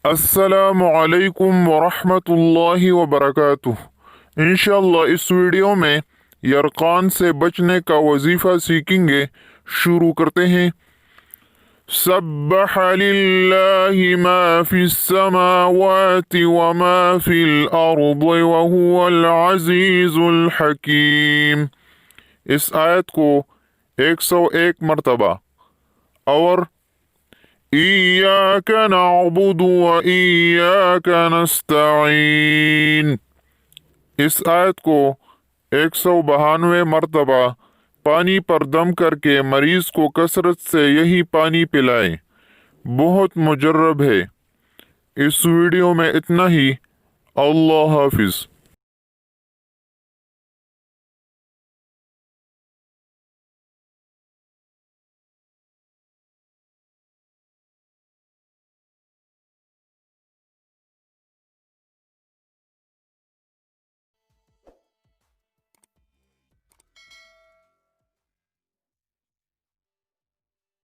السلام علیکم ورحمۃ اللہ وبرکاتہ۔ انشاءاللہ اس ویڈیو میں یرقان سے بچنے کا وظیفہ سیکھیں گے۔ شروع کرتے ہیں۔ سبح للہ ما فی السماوات وما فی الارض وهو العزیز الحکیم۔ اس آیت کو 101 مرتبہ اور ایاک نعبد و ایاک نستعین، اس آیت کو 192 مرتبہ پانی پر دم کر کے مریض کو کثرت سے یہی پانی پلائیں۔ بہت مجرب ہے۔ اس ویڈیو میں اتنا ہی۔ اللہ حافظ۔